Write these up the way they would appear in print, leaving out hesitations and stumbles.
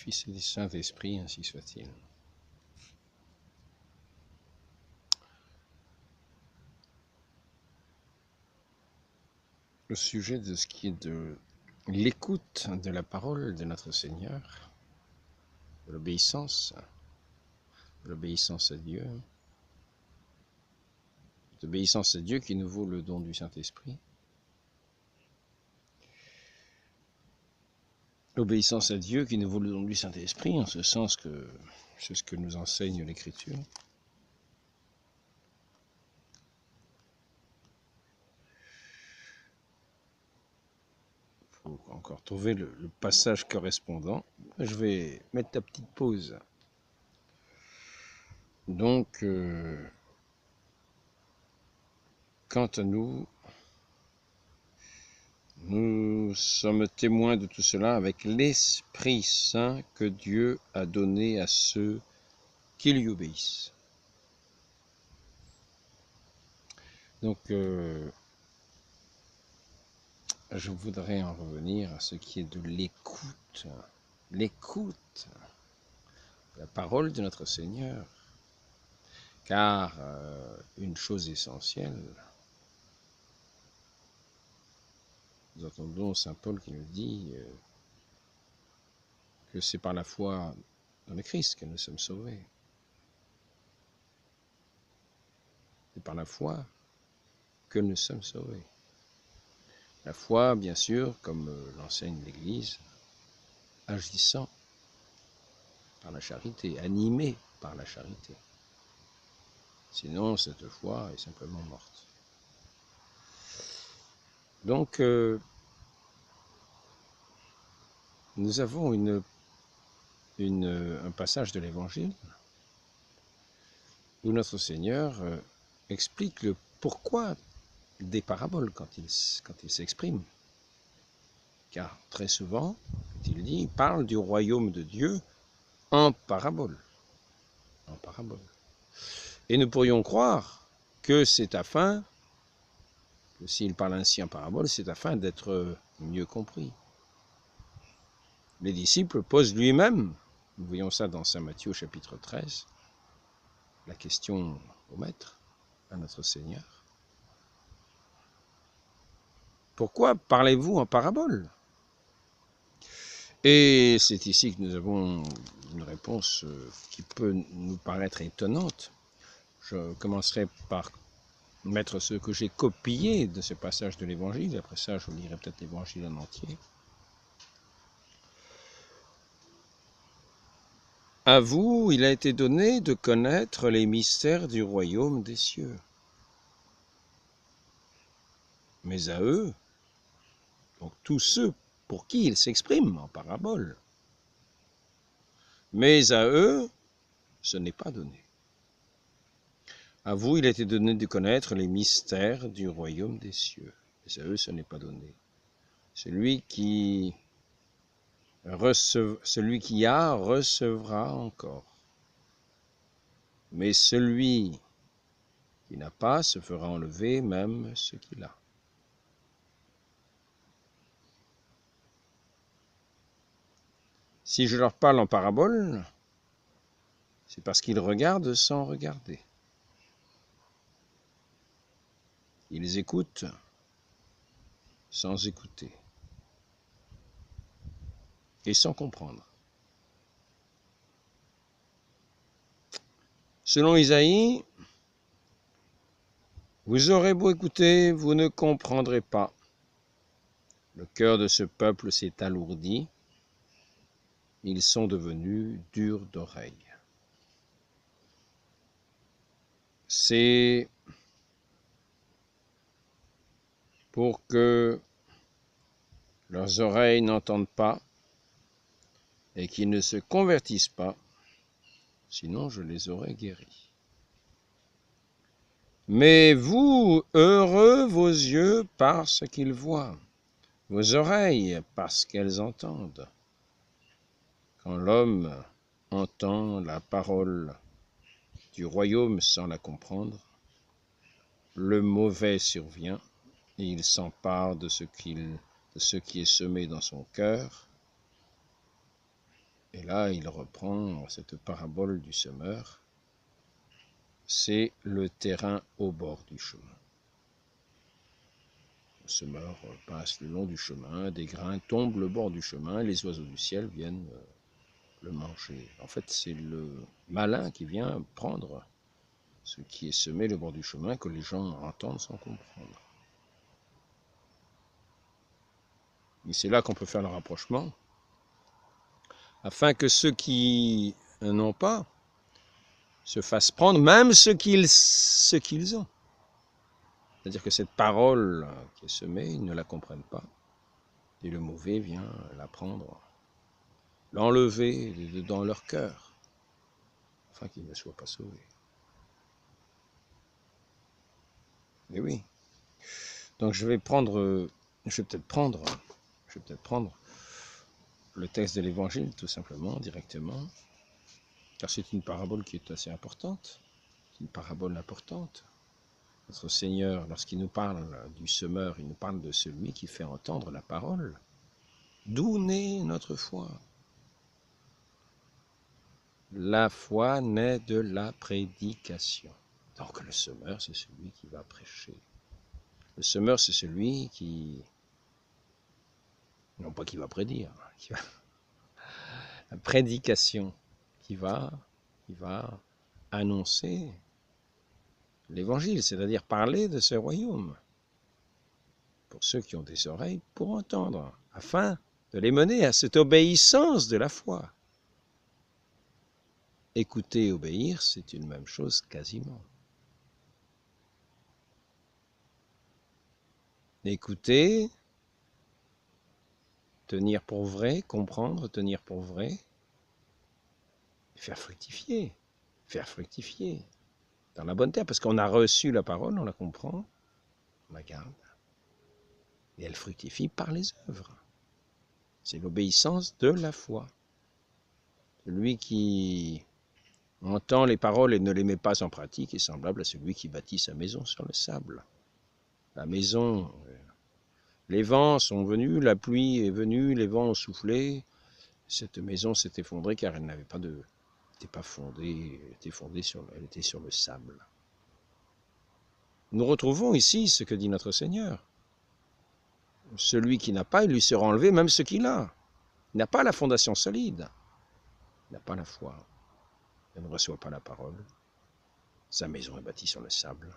Fils et du Saint-Esprit, ainsi soit-il. Au sujet de ce qui est de l'écoute de la parole de notre Seigneur, de l'obéissance à Dieu, l'obéissance à Dieu qui nous vaut le don du Saint-Esprit, l'obéissance à Dieu qui nous vaut le don du Saint-Esprit, en ce sens que c'est ce que nous enseigne l'Écriture. Il faut encore trouver le passage correspondant. Je vais mettre la petite pause. Donc, quant à nous, nous sommes témoins de tout cela avec l'Esprit Saint que Dieu a donné à ceux qui lui obéissent. Donc, je voudrais en revenir à ce qui est de l'écoute. L'écoute de la parole de notre Seigneur. Car une chose essentielle, nous entendons saint Paul qui nous dit que c'est par la foi dans le Christ que nous sommes sauvés. C'est par la foi que nous sommes sauvés. La foi, bien sûr, comme l'enseigne l'Église, agissant par la charité, animée par la charité. Sinon, cette foi est simplement morte. Donc, nous avons un passage de l'Évangile où notre Seigneur explique le pourquoi des paraboles quand il s'exprime. Car très souvent, il parle du royaume de Dieu en parabole. En parabole. Et nous pourrions croire que c'est afin, que s'il parle ainsi en parabole, c'est afin d'être mieux compris. Les disciples posent lui-même, nous voyons ça dans saint Matthieu au chapitre 13, la question au Maître, à notre Seigneur. Pourquoi parlez-vous en parabole? Et c'est ici que nous avons une réponse qui peut nous paraître étonnante. Je commencerai par mettre ce que j'ai copié de ce passage de l'Évangile. Après ça, je lirai peut-être l'Évangile en entier. À vous, il a été donné de connaître les mystères du royaume des cieux. Mais à eux, donc tous ceux pour qui il s'exprime en parabole, mais à eux, ce n'est pas donné. À vous, il a été donné de connaître les mystères du royaume des cieux. Mais à eux, ce n'est pas donné. Celui qui a recevra encore. Mais celui qui n'a pas se fera enlever même ce qu'il a. Si je leur parle en parabole, c'est parce qu'ils regardent sans regarder. Ils écoutent sans écouter. Et sans comprendre. Selon Isaïe, vous aurez beau écouter, vous ne comprendrez pas. Le cœur de ce peuple s'est alourdi. Ils sont devenus durs d'oreille. C'est pour que leurs oreilles n'entendent pas et qu'ils ne se convertissent pas, sinon je les aurais guéris. Mais vous, heureux vos yeux parce qu'ils voient, vos oreilles parce qu'elles entendent. Quand l'homme entend la parole du royaume sans la comprendre, le mauvais survient et il s'empare de ce qui est semé dans son cœur. Et là, il reprend cette parabole du semeur. C'est le terrain au bord du chemin. Le semeur passe le long du chemin, des grains tombent le bord du chemin, et les oiseaux du ciel viennent le manger. En fait, c'est le malin qui vient prendre ce qui est semé le bord du chemin, que les gens entendent sans comprendre. Et c'est là qu'on peut faire le rapprochement, afin que ceux qui n'ont pas se fassent prendre même ce qu'ils ont. C'est-à-dire que cette parole qui est semée, ils ne la comprennent pas. Et le mauvais vient la prendre, l'enlever dans leur cœur, afin qu'ils ne soient pas sauvés. Mais oui. Donc je vais peut-être prendre le texte de l'Évangile, tout simplement, directement, car c'est une parabole qui est assez importante, une parabole importante. Notre Seigneur, lorsqu'il nous parle du semeur, il nous parle de celui qui fait entendre la parole. D'où naît notre foi? La foi naît de la prédication. Donc le semeur, c'est celui qui va prêcher. Le semeur, c'est celui qui, non pas qui va prédire, la prédication, qui va annoncer l'évangile, c'est-à-dire parler de ce royaume, pour ceux qui ont des oreilles pour entendre, afin de les mener à cette obéissance de la foi. Écouter et obéir, c'est une même chose quasiment. Écouter, tenir pour vrai, comprendre, tenir pour vrai, faire fructifier dans la bonne terre, parce qu'on a reçu la parole, on la comprend, on la garde, et elle fructifie par les œuvres. C'est l'obéissance de la foi. Celui qui entend les paroles et ne les met pas en pratique est semblable à celui qui bâtit sa maison sur le sable. La maison, les vents sont venus, la pluie est venue, les vents ont soufflé, cette maison s'est effondrée car elle n'avait pas de... n'était pas fondée, elle était sur le sable. Nous retrouvons ici ce que dit notre Seigneur. Celui qui n'a pas, il lui sera enlevé même ce qu'il a. Il n'a pas la fondation solide, il n'a pas la foi, il ne reçoit pas la parole. Sa maison est bâtie sur le sable.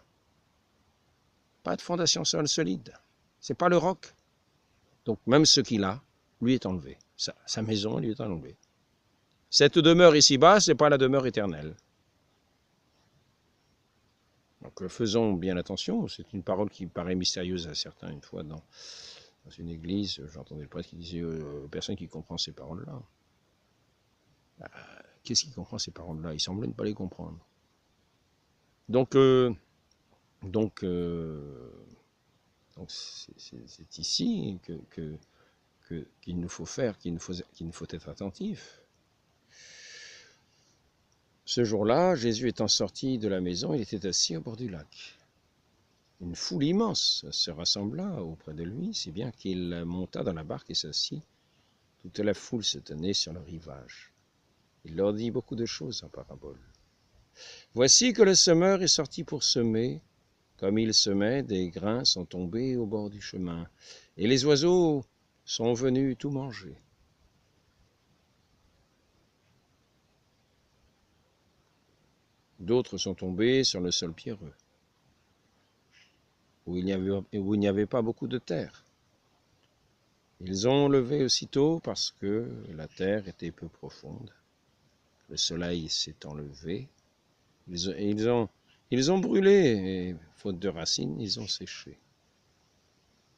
Pas de fondation solide. C'est pas le roc. Donc même ce qu'il a, lui est enlevé. Sa maison lui est enlevée. Cette demeure ici-bas, ce n'est pas la demeure éternelle. Donc faisons bien attention. C'est une parole qui paraît mystérieuse à certains. Une fois dans une église, j'entendais le prêtre qui disait aux personnes qui comprennent ces paroles-là. Qu'est-ce qui comprend ces paroles-là? Il semblait ne pas les comprendre. Donc c'est ici qu'il nous faut faire, qu'il nous faut être attentif. Ce jour-là, Jésus étant sorti de la maison, il était assis au bord du lac. Une foule immense se rassembla auprès de lui, si bien qu'il monta dans la barque et s'assit. Toute la foule se tenait sur le rivage. Il leur dit beaucoup de choses en parabole. Voici que le semeur est sorti pour semer. Comme il semait, des grains sont tombés au bord du chemin, et les oiseaux sont venus tout manger. D'autres sont tombés sur le sol pierreux, où il n'y avait pas beaucoup de terre. Ils ont levé aussitôt parce que la terre était peu profonde. Le soleil s'est enlevé. Ils ont brûlé, et faute de racines, ils ont séché.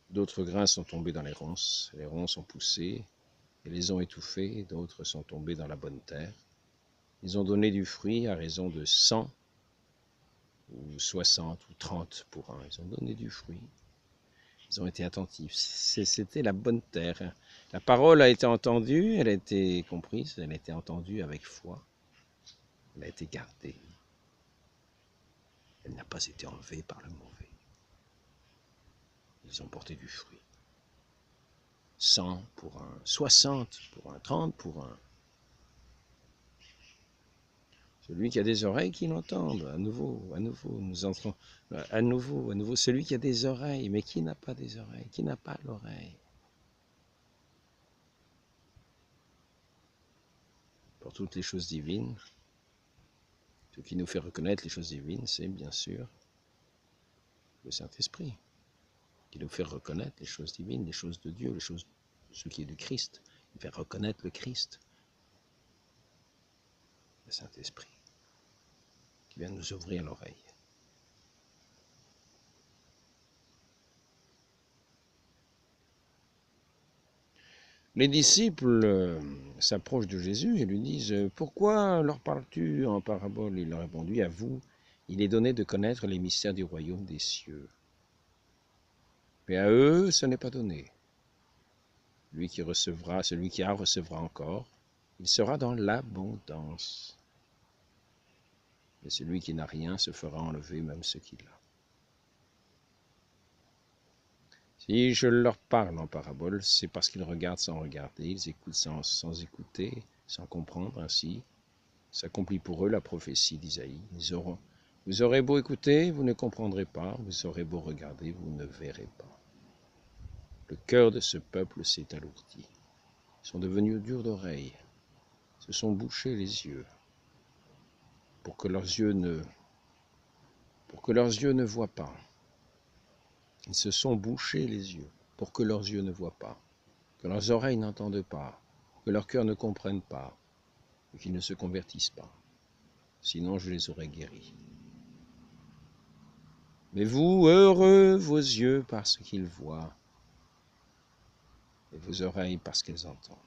D'autres grains sont tombés dans les ronces ont poussé et les ont étouffés. D'autres sont tombés dans la bonne terre. Ils ont donné du fruit à raison de 100 ou 60 ou 30 pour un. Ils ont donné du fruit. Ils ont été attentifs. C'était la bonne terre. La parole a été entendue, elle a été comprise, elle a été entendue avec foi. Elle a été gardée. Elle n'a pas été enlevée par le mauvais. Ils ont porté du fruit. 100 pour un, 60 pour un, 30 pour un. Celui qui a des oreilles, qu'il entende. Nous entrons. À nouveau, celui qui a des oreilles, mais qui n'a pas des oreilles, qui n'a pas l'oreille. Pour toutes les choses divines, ce qui nous fait reconnaître les choses divines, c'est bien sûr le Saint-Esprit, qui nous fait reconnaître les choses divines, les choses de Dieu, ce qui est du Christ. Il fait reconnaître le Christ, le Saint-Esprit, qui vient nous ouvrir l'oreille. Les disciples s'approchent de Jésus et lui disent « Pourquoi leur parles-tu en parabole ?» Il leur a répondu « À vous, il est donné de connaître les mystères du royaume des cieux. Mais à eux, ce n'est pas donné. Celui qui a recevra encore. Il sera dans l'abondance. Et celui qui n'a rien se fera enlever même ce qu'il a. » Si je leur parle en parabole, c'est parce qu'ils regardent sans regarder, ils écoutent sans écouter, sans comprendre. Ainsi s'accomplit pour eux la prophétie d'Isaïe. Vous aurez beau écouter, vous ne comprendrez pas. Vous aurez beau regarder, vous ne verrez pas. Le cœur de ce peuple s'est alourdi. Ils sont devenus durs d'oreille, se sont bouchés les yeux, pour que leurs yeux ne voient pas. Ils se sont bouchés les yeux pour que leurs yeux ne voient pas, que leurs oreilles n'entendent pas, que leur cœur ne comprenne pas, et qu'ils ne se convertissent pas. Sinon, je les aurais guéris. Mais vous, heureux vos yeux parce qu'ils voient, et vos oreilles parce qu'elles entendent.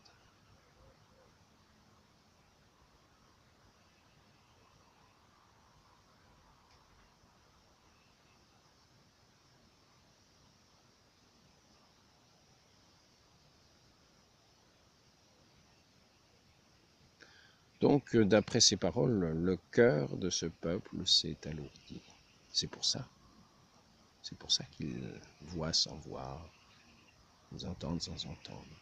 Donc, d'après ces paroles, le cœur de ce peuple s'est alourdi. C'est pour ça. C'est pour ça qu'ils voient sans voir, ils entendent sans entendre,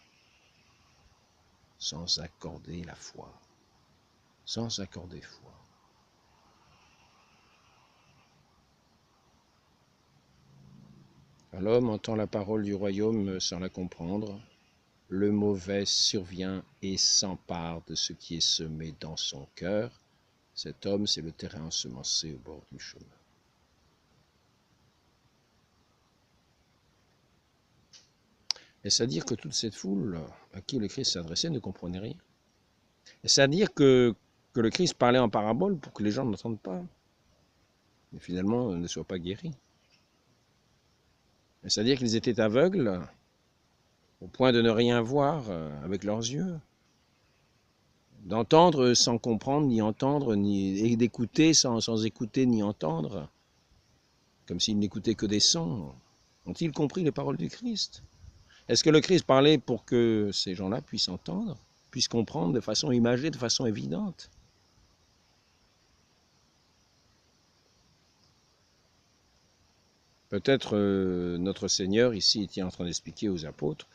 sans accorder la foi, sans accorder foi. L'homme entend la parole du royaume sans la comprendre. Le mauvais survient et s'empare de ce qui est semé dans son cœur. Cet homme, c'est le terrain ensemencé au bord du chemin. Est-ce à dire que toute cette foule à qui le Christ s'adressait ne comprenait rien? Est-ce à dire que le Christ parlait en parabole pour que les gens n'entendent pas, mais finalement ne soient pas guéris? Est-ce à dire qu'ils étaient aveugles au point de ne rien voir avec leurs yeux, d'entendre sans comprendre, ni entendre, et d'écouter sans écouter ni entendre, comme s'ils n'écoutaient que des sons? Ont-ils compris les paroles du Christ? Est-ce que le Christ parlait pour que ces gens-là puissent entendre, puissent comprendre de façon imagée, de façon évidente? Peut-être notre Seigneur ici était en train d'expliquer aux apôtres,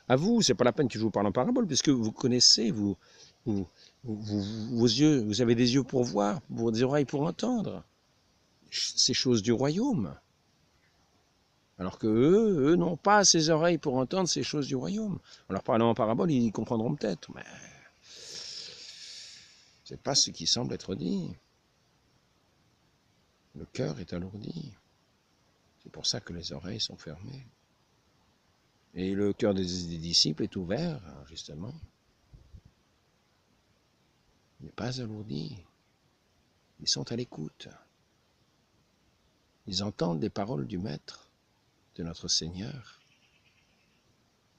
à vous, c'est pas la peine que je vous parle en parabole, puisque vous connaissez, vos yeux, vous avez des yeux pour voir, des oreilles pour entendre ces choses du royaume. Alors que eux n'ont pas ces oreilles pour entendre ces choses du royaume. En leur parlant en parabole, ils comprendront peut-être, mais c'est pas ce qui semble être dit. Le cœur est alourdi. C'est pour ça que les oreilles sont fermées. Et le cœur des disciples est ouvert, justement. Il n'est pas alourdi. Ils sont à l'écoute. Ils entendent les paroles du Maître, de notre Seigneur.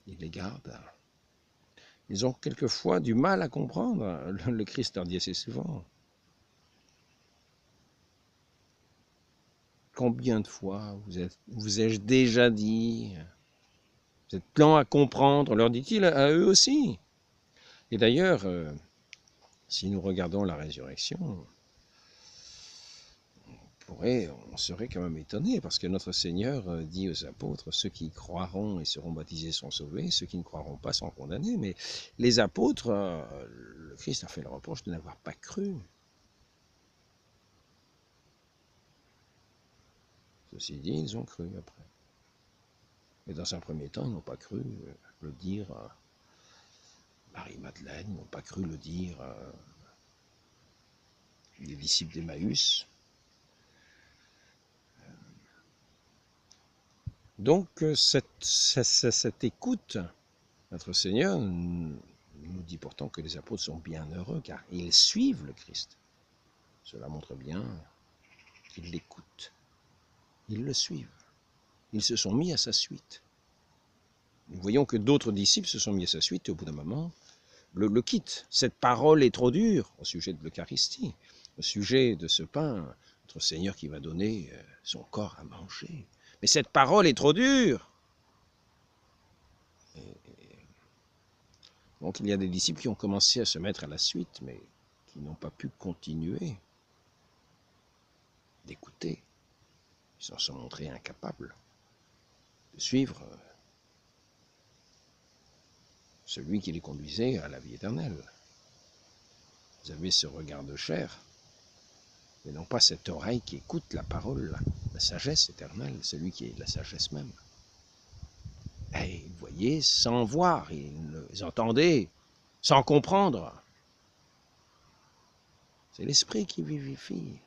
Ils les gardent. Ils ont quelquefois du mal à comprendre. Le Christ leur dit assez souvent. Combien de fois vous ai-je déjà dit, vous êtes lents à comprendre, leur dit-il à eux aussi. Et d'ailleurs, si nous regardons la résurrection, on serait quand même étonné, parce que notre Seigneur dit aux apôtres, ceux qui croiront et seront baptisés sont sauvés, ceux qui ne croiront pas sont condamnés. Mais les apôtres, le Christ a fait le reproche de n'avoir pas cru. Ceci dit, ils ont cru après. Mais dans un premier temps, ils n'ont pas cru le dire à Marie-Madeleine, ils n'ont pas cru le dire à les disciples d'Emmaüs. Donc, cette écoute, notre Seigneur nous dit pourtant que les apôtres sont bien heureux, car ils suivent le Christ. Cela montre bien qu'ils l'écoutent, ils le suivent, ils se sont mis à sa suite. Nous voyons que d'autres disciples se sont mis à sa suite et au bout d'un moment le quittent. Cette parole est trop dure au sujet de l'Eucharistie, au sujet de ce pain, notre Seigneur qui va donner son corps à manger. Mais cette parole est trop dure. Donc il y a des disciples qui ont commencé à se mettre à la suite, mais qui n'ont pas pu continuer d'écouter. Ils s'en sont montrés incapables de suivre celui qui les conduisait à la vie éternelle. Vous avez ce regard de chair, mais non pas cette oreille qui écoute la parole, la sagesse éternelle, celui qui est la sagesse même. Et ils voyaient sans voir, ils entendaient sans comprendre. C'est l'esprit qui vivifie.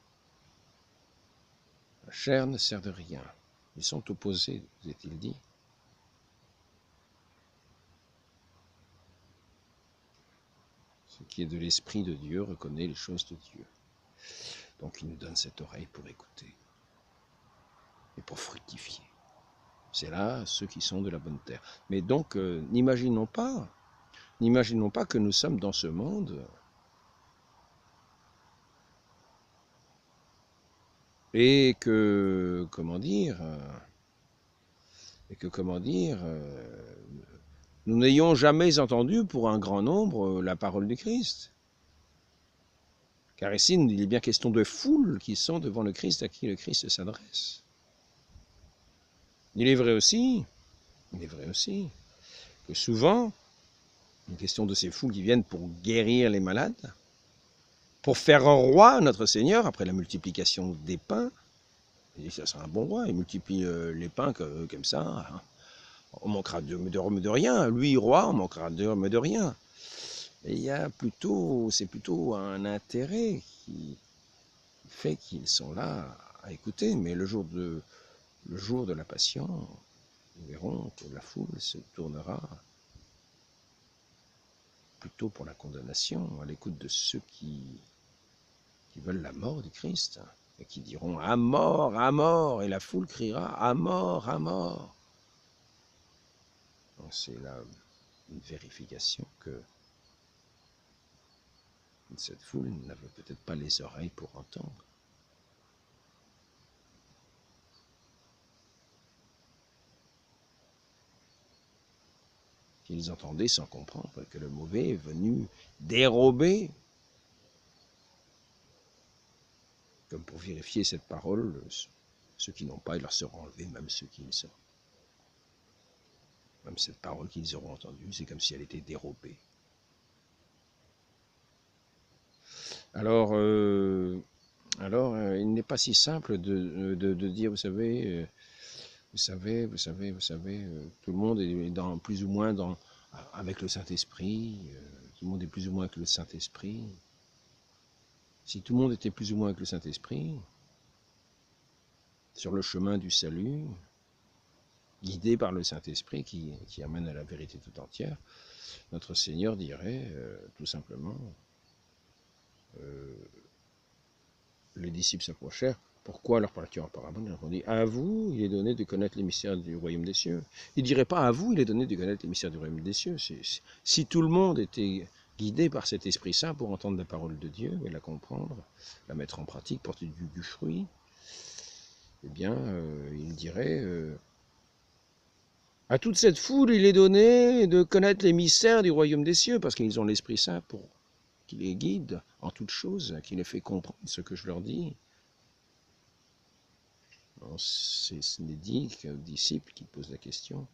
La chair ne sert de rien. Ils sont opposés, vous est-il dit. Ce qui est de l'Esprit de Dieu reconnaît les choses de Dieu. Donc il nous donne cette oreille pour écouter et pour fructifier. C'est là ceux qui sont de la bonne terre. Mais donc, n'imaginons pas que nous sommes dans ce monde et que, nous n'ayons jamais entendu pour un grand nombre la parole du Christ. Car ici, il est bien question de foules qui sont devant le Christ, à qui le Christ s'adresse. Il est vrai aussi que souvent, il est question de ces foules qui viennent pour guérir les malades, pour faire un roi notre Seigneur, après la multiplication des pains. Il dit, ça sera un bon roi, il multiplie les pains comme ça, hein. On manquera de rien. Lui, roi, on manquera de rien. Et c'est plutôt un intérêt qui fait qu'ils sont là à écouter. Mais le jour de la Passion, nous verrons que la foule se tournera plutôt pour la condamnation, à l'écoute de ceux qui veulent la mort du Christ, et qui diront « à mort !» et la foule criera « à mort !» Donc c'est là une vérification que cette foule n'avait peut-être pas les oreilles pour entendre. Qu'ils entendaient sans comprendre que le mauvais est venu dérober, comme pour vérifier cette parole, ceux qui n'ont pas, ils leur seront enlevés, même ceux qui les ont. Même cette parole qu'ils auront entendue, c'est comme si elle était dérobée. Alors, il n'est pas si simple de dire, vous savez, tout le monde est plus ou moins avec le Saint-Esprit, tout le monde est plus ou moins avec le Saint-Esprit. Si tout le monde était plus ou moins avec le Saint-Esprit, sur le chemin du salut, guidé par le Saint-Esprit qui amène à la vérité tout entière, notre Seigneur dirait tout simplement, les disciples s'approchèrent. Pourquoi leur parles-tu en parabole? Ils répondit, à vous, il est donné de connaître les mystères du royaume des cieux. Il ne dirait pas, à vous, il est donné de connaître les mystères du royaume des cieux. Si tout le monde était guidé par cet Esprit Saint pour entendre la parole de Dieu et la comprendre, la mettre en pratique, porter du fruit, eh bien, il dirait, à toute cette foule, il est donné de connaître les mystères du royaume des cieux, parce qu'ils ont l'Esprit Saint pour qui les guide en toutes choses, qui les fait comprendre ce que je leur dis. Ce n'est dit qu'aux disciples qui posent la question.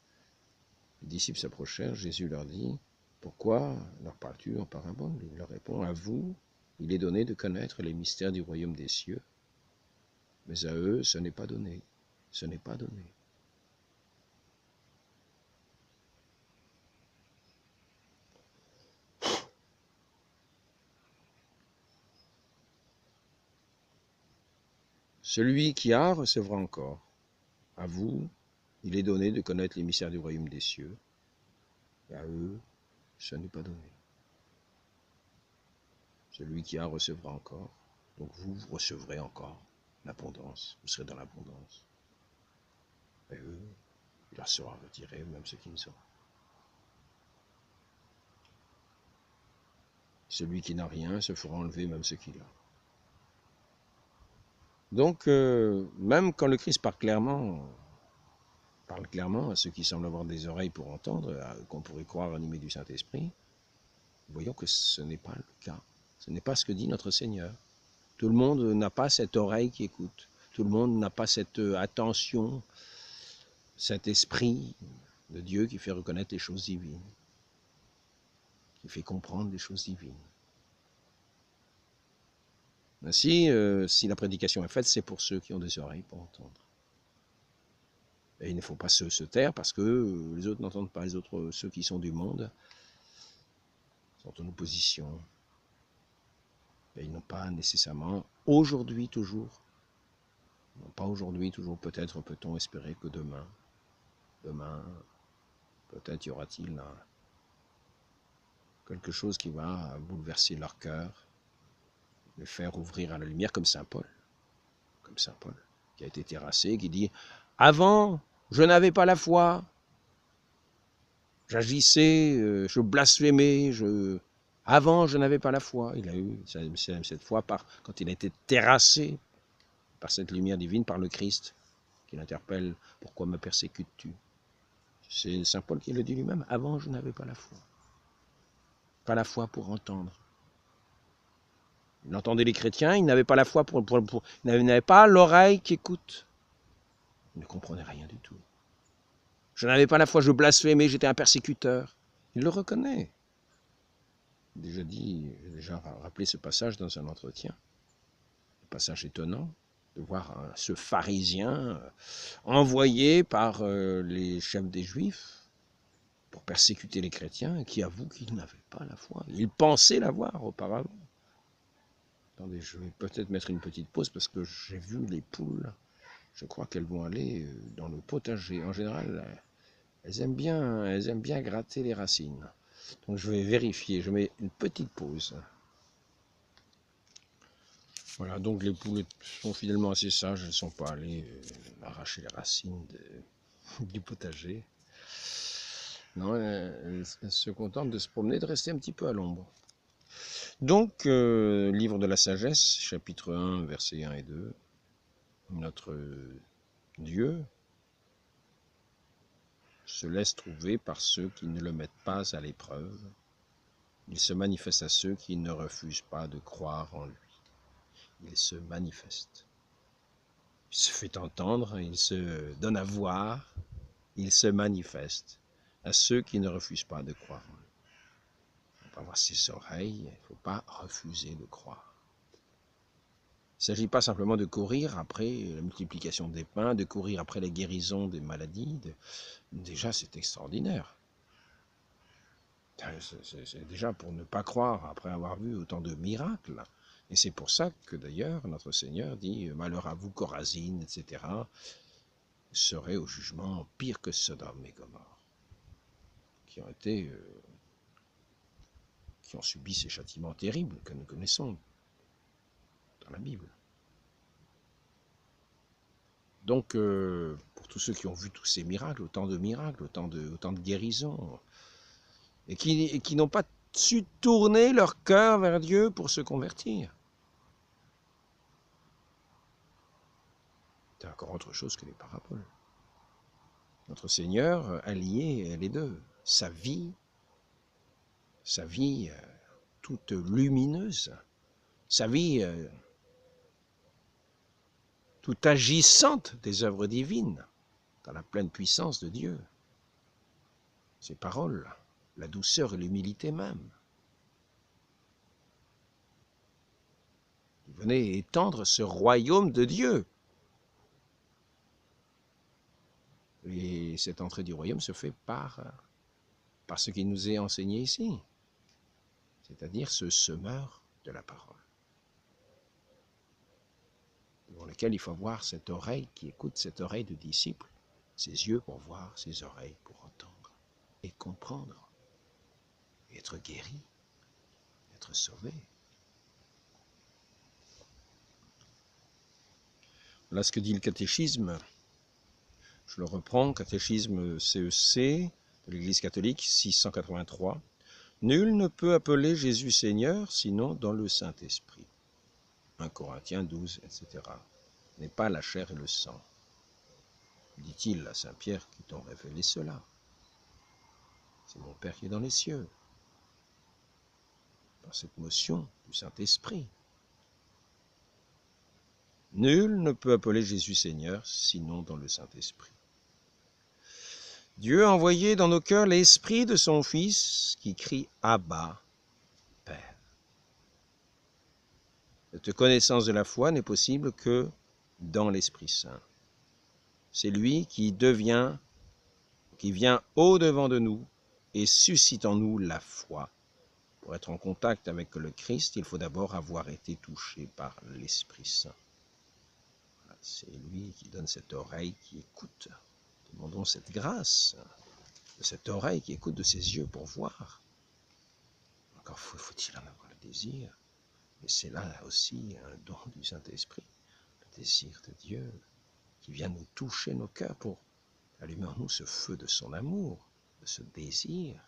Les disciples s'approchèrent, Jésus leur dit, pourquoi leur parles-tu en parabole? Il leur répond, à vous, il est donné de connaître les mystères du royaume des cieux, mais à eux, ce n'est pas donné. ce n'est pas donné. Celui qui a recevra encore. À vous, il est donné de connaître les mystères du royaume des cieux. Et à eux, ce n'est pas donné. Celui qui a recevra encore. Donc vous recevrez encore l'abondance. Vous serez dans l'abondance. Et eux, il leur sera retiré, même ce qui ne sera. Celui qui n'a rien se fera enlever, même ce qu'il a. Donc, même quand le Christ parle clairement à ceux qui semblent avoir des oreilles pour entendre, qu'on pourrait croire animés du Saint-Esprit, voyons que ce n'est pas le cas. Ce n'est pas ce que dit notre Seigneur. Tout le monde n'a pas cette oreille qui écoute. Tout le monde n'a pas cette attention, cet esprit de Dieu qui fait reconnaître les choses divines, qui fait comprendre les choses divines. Ainsi, si la prédication est faite, c'est pour ceux qui ont des oreilles pour entendre. Et il ne faut pas se taire parce que les autres n'entendent pas. Les autres, ceux qui sont du monde, sont en opposition. Et ils n'ont pas nécessairement, aujourd'hui toujours, pas aujourd'hui toujours, peut-être peut-on espérer que demain, peut-être y aura-t-il quelque chose qui va bouleverser leur cœur, les faire ouvrir à la lumière comme Saint Paul, qui a été terrassé, qui dit « Avant, je n'avais pas la foi, j'agissais, je blasphémais, avant, je n'avais pas la foi. » Il a eu cette foi quand il a été terrassé par cette lumière divine, par le Christ, qui l'interpelle « Pourquoi me persécutes-tu » C'est Saint Paul qui le dit lui-même. Avant, je n'avais pas la foi. Pas la foi pour entendre. Il entendait les chrétiens, il n'avait pas la foi il n'avait pas l'oreille qui écoute. Il ne comprenait rien du tout. Je n'avais pas la foi, je blasphémais, j'étais un persécuteur. Il le reconnaît. J'ai déjà rappelé ce passage dans un entretien. Un passage étonnant de voir ce pharisien envoyé par les chefs des Juifs pour persécuter les chrétiens, qui avoue qu'il n'avait pas la foi. Il pensait l'avoir auparavant. Attendez, je vais peut-être mettre une petite pause parce que j'ai vu les poules. Je crois qu'elles vont aller dans le potager. En général, elles aiment bien gratter les racines. Donc je vais vérifier. Je mets une petite pause. Voilà, donc les poules sont finalement assez sages. Elles ne sont pas allées arracher les racines du potager. Non, elles se contentent de se promener, de rester un petit peu à l'ombre. Donc, livre de la sagesse, chapitre 1, versets 1 et 2. Notre Dieu se laisse trouver par ceux qui ne le mettent pas à l'épreuve. Il se manifeste à ceux qui ne refusent pas de croire en lui. Il se manifeste. Il se fait entendre, il se donne à voir, il se manifeste à ceux qui ne refusent pas de croire en lui. Il ne faut pas avoir ses oreilles, il ne faut pas refuser de croire. Il ne s'agit pas simplement de courir après la multiplication des pains, de courir après la guérison des maladies. Déjà, c'est extraordinaire. C'est déjà pour ne pas croire après avoir vu autant de miracles. Et c'est pour ça que d'ailleurs notre Seigneur dit « Malheur à vous, Corazine, etc. » serait au jugement pire que Sodome et Gomorrhe, qui ont subi ces châtiments terribles que nous connaissons dans la Bible. Donc, pour tous ceux qui ont vu tous ces miracles, autant de guérisons, et qui n'ont pas su tourner leur cœur vers Dieu pour se convertir. C'est encore autre chose que les paraboles. Notre Seigneur a lié les deux. Sa vie toute lumineuse, sa vie toute agissante des œuvres divines, dans la pleine puissance de Dieu. Ses paroles, la douceur et l'humilité même. Il venait étendre ce royaume de Dieu. Et cette entrée du royaume se fait par ce qui nous est enseigné ici, c'est-à-dire ce semeur de la parole, devant lequel il faut avoir cette oreille qui écoute, cette oreille de disciple, ses yeux pour voir, ses oreilles pour entendre et comprendre, et être guéri, être sauvé. Là, ce que dit le catéchisme, je le reprends, catéchisme CEC de l'Église catholique, 683. Nul ne peut appeler Jésus Seigneur sinon dans le Saint-Esprit. 1 Corinthiens 12, etc. N'est pas la chair et le sang. Dit-il à Saint Pierre qui t'ont révélé cela. C'est mon Père qui est dans les cieux. Par cette motion du Saint-Esprit. Nul ne peut appeler Jésus Seigneur sinon dans le Saint-Esprit. Dieu a envoyé dans nos cœurs l'Esprit de son Fils qui crie « Abba, Père ». Cette connaissance de la foi n'est possible que dans l'Esprit Saint. C'est lui qui vient au-devant de nous et suscite en nous la foi. Pour être en contact avec le Christ, il faut d'abord avoir été touché par l'Esprit Saint. C'est lui qui donne cette oreille qui écoute. Demandons cette grâce de cette oreille qui écoute, de ses yeux pour voir. Encore faut-il en avoir le désir. Et c'est là aussi un don du Saint-Esprit, le désir de Dieu qui vient nous toucher nos cœurs pour allumer en nous ce feu de son amour, de ce désir.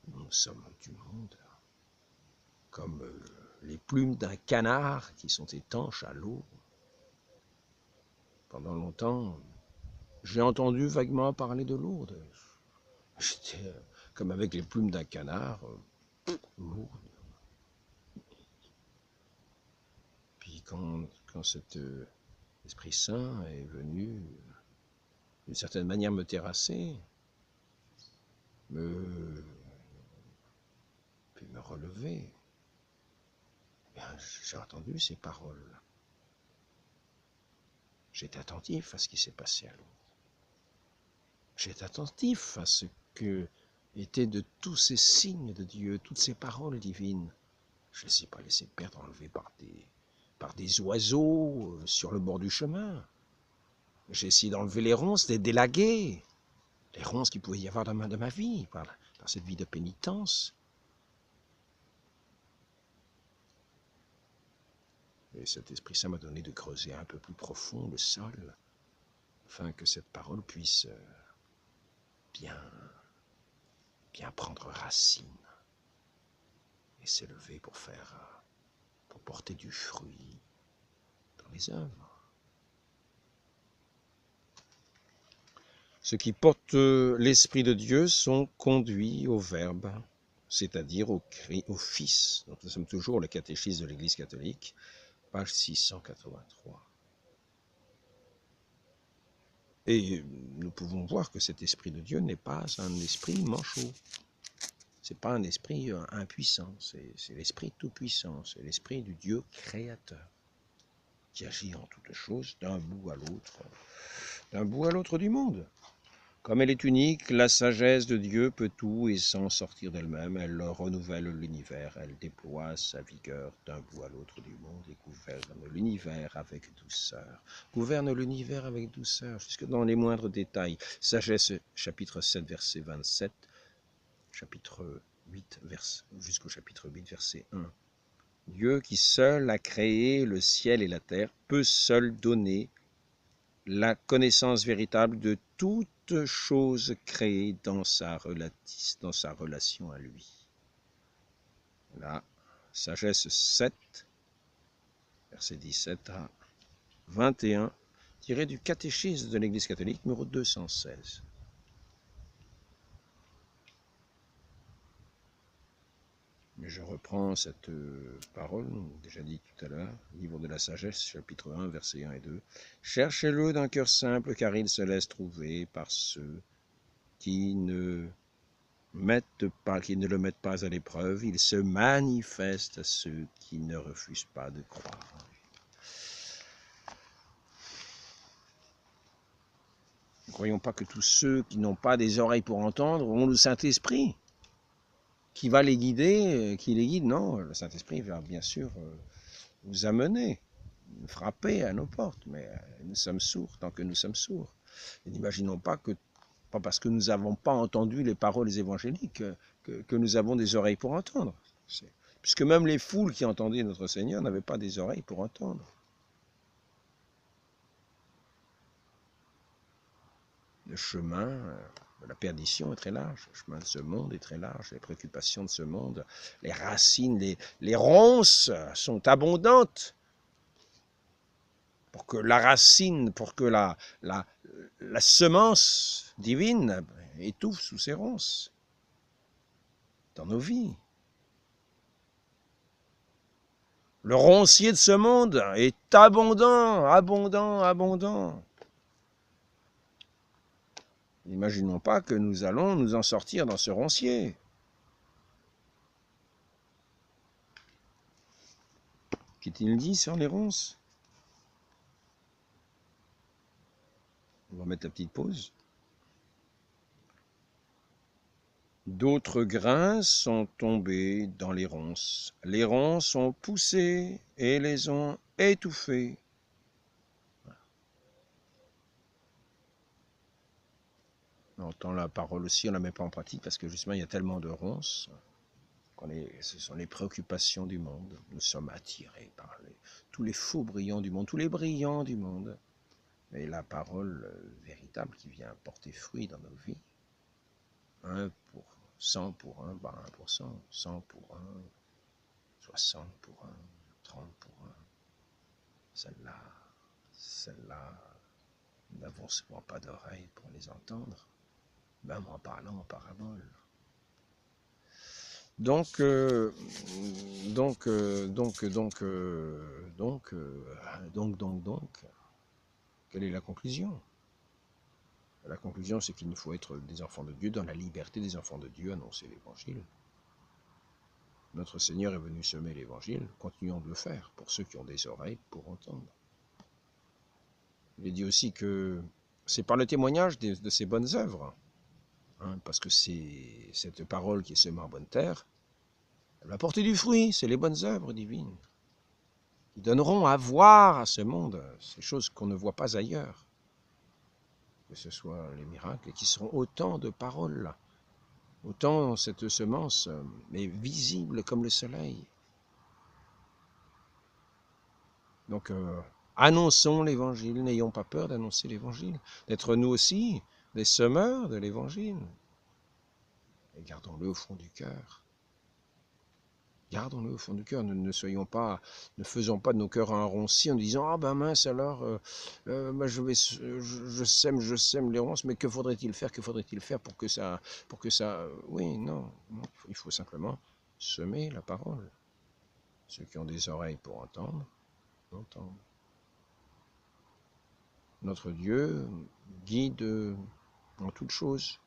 Nous sommes du monde, comme les plumes d'un canard qui sont étanches à l'eau. Pendant longtemps, j'ai entendu vaguement parler de Lourdes. J'étais comme avec les plumes d'un canard, Lourdes. Puis quand cet Esprit Saint est venu, d'une certaine manière, me terrasser, puis me relever, j'ai entendu ces paroles. J'étais attentif à ce qui s'est passé à Lourdes. J'étais attentif à ce que étaient de tous ces signes de Dieu, toutes ces paroles divines. Je ne les ai pas laissés perdre, enlevés par des oiseaux sur le bord du chemin. J'ai essayé d'enlever les ronces, de les délaguer. Les ronces qu'il pouvait y avoir dans ma vie, par cette vie de pénitence. Et cet Esprit Saint m'a donné de creuser un peu plus profond le sol, afin que cette parole puisse bien prendre racine et s'élever pour porter du fruit dans les œuvres. Ceux qui portent l'Esprit de Dieu sont conduits au Verbe, c'est-à-dire au Fils. Donc nous sommes toujours le catéchisme de l'Église catholique, page 683. Et nous pouvons voir que cet Esprit de Dieu n'est pas un esprit manchot. Ce n'est pas un esprit impuissant, c'est l'Esprit tout-puissant, c'est l'Esprit du Dieu créateur, qui agit en toutes choses d'un bout à l'autre du monde. Comme elle est unique, la sagesse de Dieu peut tout et sans sortir d'elle-même, elle renouvelle l'univers, elle déploie sa vigueur d'un bout à l'autre du monde et gouverne l'univers avec douceur. Gouverne l'univers avec douceur, jusque dans les moindres détails. Sagesse, chapitre 7, verset 27, chapitre 8, jusqu'au chapitre 8, verset 1. Dieu qui seul a créé le ciel et la terre peut seul donner la connaissance véritable de toute chose créée dans sa relation à lui. La sagesse 7, verset 17 à 21, tiré du catéchisme de l'Église catholique, numéro 216. Mais je reprends cette parole, déjà dit tout à l'heure, livre de la sagesse, chapitre 1, versets 1 et 2. Cherchez-le d'un cœur simple, car il se laisse trouver par ceux qui ne le mettent pas à l'épreuve. Il se manifeste à ceux qui ne refusent pas de croire. Ne croyons pas que tous ceux qui n'ont pas des oreilles pour entendre ont le Saint-Esprit qui va les guider, qui les guide. Non, le Saint-Esprit va bien sûr nous amener, frapper à nos portes, mais nous sommes sourds tant que nous sommes sourds. Et n'imaginons pas que, pas parce que nous n'avons pas entendu les paroles évangéliques, que nous avons des oreilles pour entendre. Puisque même les foules qui entendaient notre Seigneur n'avaient pas des oreilles pour entendre. Le chemin de la perdition est très large, le chemin de ce monde est très large, les préoccupations de ce monde, les racines, les ronces sont abondantes pour que la racine, pour que la semence divine étouffe sous ces ronces dans nos vies. Le roncier de ce monde est abondant, abondant, abondant. N'imaginons pas que nous allons nous en sortir dans ce roncier. Qu'est-il dit sur les ronces? On va mettre la petite pause. D'autres grains sont tombés dans les ronces. Les ronces ont poussé et les ont étouffés. On entend la parole aussi, on ne la met pas en pratique parce que justement il y a tellement de ronces. Ce sont les préoccupations du monde. Nous sommes attirés par tous les faux brillants du monde, tous les brillants du monde. Mais la parole véritable qui vient porter fruit dans nos vies, 100 pour 1, 1%, 100 pour 1, 60 pour 1, 30 pour 1. Celle-là, nous n'avons souvent pas d'oreilles pour les entendre, même en parlant en parabole. Donc, quelle est la conclusion? La conclusion, c'est qu'il nous faut être des enfants de Dieu, dans la liberté des enfants de Dieu, annoncer l'Évangile. Notre Seigneur est venu semer l'Évangile, continuons de le faire pour ceux qui ont des oreilles pour entendre. Il est dit aussi que c'est par le témoignage de ces bonnes œuvres, parce que c'est cette parole qui est semée en bonne terre, elle va porter du fruit, c'est les bonnes œuvres divines, qui donneront à voir à ce monde ces choses qu'on ne voit pas ailleurs, que ce soit les miracles, et qui seront autant de paroles, autant cette semence est visible comme le soleil. Donc, annonçons l'Évangile, n'ayons pas peur d'annoncer l'Évangile, d'être nous aussi des semeurs de l'Évangile. Et gardons-le au fond du cœur. Gardons-le au fond du cœur, ne faisons pas de nos cœurs un roncier en disant « Ah ben mince alors, je sème les ronces, mais que faudrait-il faire pour que ça... » Oui, non, il faut simplement semer la parole. Ceux qui ont des oreilles pour entendre, entendent. Notre Dieu guide en toutes choses.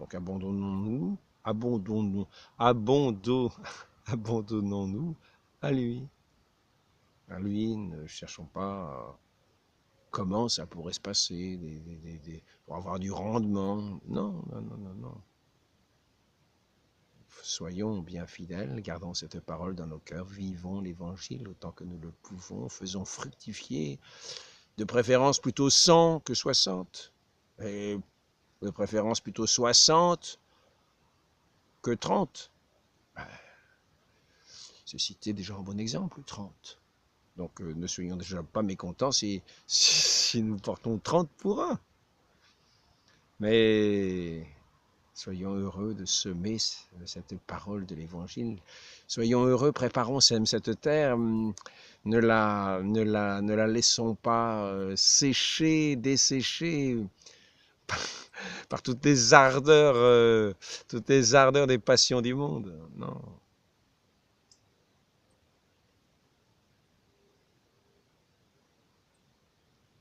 Donc abandonnons-nous à lui. À lui, ne cherchons pas comment ça pourrait se passer, pour avoir du rendement. Non. Soyons bien fidèles, gardons cette parole dans nos cœurs, vivons l'Évangile autant que nous le pouvons, faisons fructifier, de préférence plutôt 100 que 60, et de préférence plutôt 60 que 30. C'est cité déjà un bon exemple, 30. Donc ne soyons déjà pas mécontents si nous portons 30 pour 1. Mais soyons heureux de semer cette parole de l'Évangile. Soyons heureux, préparons cette terre. Ne la laissons pas sécher, dessécher par toutes les ardeurs des passions du monde. Non.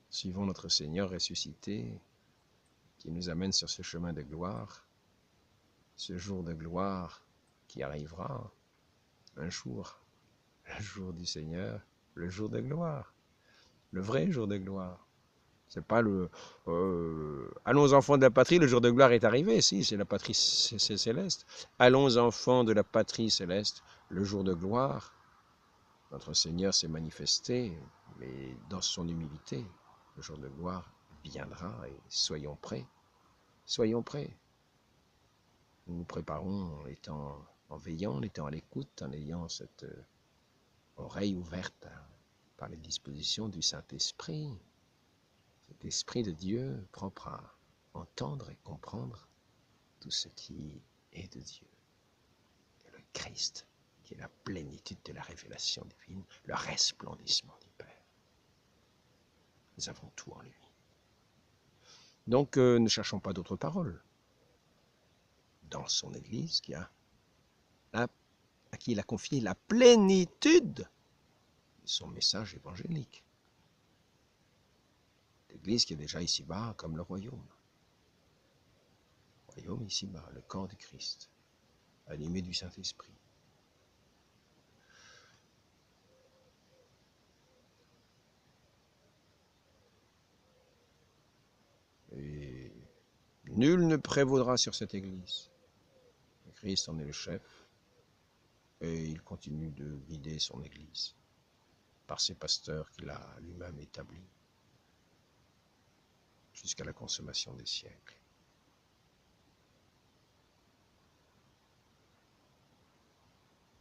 Suivons notre Seigneur ressuscité, qui nous amène sur ce chemin de gloire, ce jour de gloire qui arrivera un jour, le jour du Seigneur, le jour de gloire, le vrai jour de gloire. C'est pas le allons enfants de la patrie, le jour de gloire est arrivé. Si, c'est la patrie céleste. Allons enfants de la patrie céleste, le jour de gloire. Notre Seigneur s'est manifesté, mais dans son humilité. Le jour de gloire viendra et soyons prêts. Soyons prêts. Nous nous préparons en veillant, en étant à l'écoute, en ayant cette oreille ouverte par les dispositions du Saint-Esprit. Cet Esprit de Dieu propre à entendre et comprendre tout ce qui est de Dieu. Et le Christ, qui est la plénitude de la révélation divine, le resplendissement du Père. Nous avons tout en lui. Donc ne cherchons pas d'autres paroles. Dans son Église, à qui il a confié la plénitude de son message évangélique. L'Église qui est déjà ici-bas comme le royaume. Le royaume ici-bas, le corps du Christ, animé du Saint-Esprit. Et nul ne prévaudra sur cette Église. Le Christ en est le chef et il continue de guider son Église par ses pasteurs qu'il a lui-même établis jusqu'à la consommation des siècles.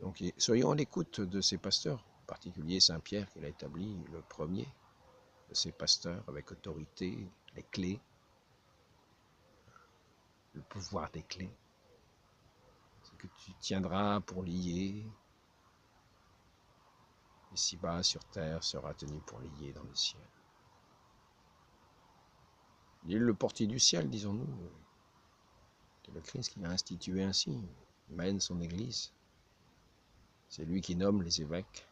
Donc soyons à l'écoute de ces pasteurs, en particulier Saint-Pierre qu'il a établi le premier de ces pasteurs avec autorité, les clés, le pouvoir des clés. Ce que tu tiendras pour lier ici-bas sur terre sera tenu pour lier dans le ciel. Il est le portier du ciel, disons-nous. C'est le Christ qui l'a institué ainsi, mène son Église. C'est lui qui nomme les évêques,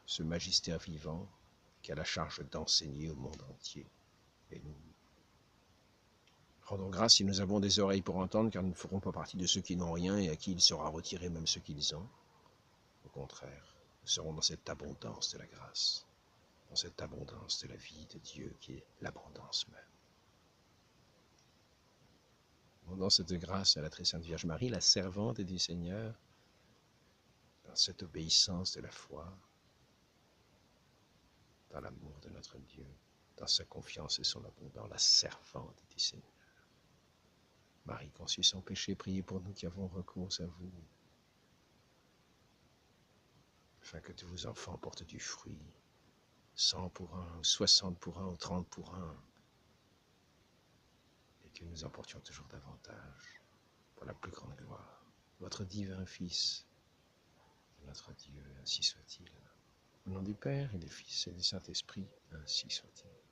ce magistère vivant qui a la charge d'enseigner au monde entier. Et nous rendons grâce si nous avons des oreilles pour entendre, car nous ne ferons pas partie de ceux qui n'ont rien et à qui il sera retiré même ce qu'ils ont. Au contraire, nous serons dans cette abondance de la grâce, dans cette abondance de la vie de Dieu qui est l'abondance même. Dans cette grâce à la très sainte Vierge Marie, la servante du Seigneur, dans cette obéissance de la foi, dans l'amour de notre Dieu, dans sa confiance et son abondance, la servante du Seigneur. Marie conçue sans péché, priez pour nous qui avons recours à vous, afin que tous vos enfants portent du fruit, 100 pour 1, ou 60 pour 1, ou 30 pour 1, et que nous en portions toujours davantage, pour la plus grande gloire. Votre divin Fils, notre Dieu, ainsi soit-il. Au nom du Père et du Fils et du Saint-Esprit, ainsi soit-il.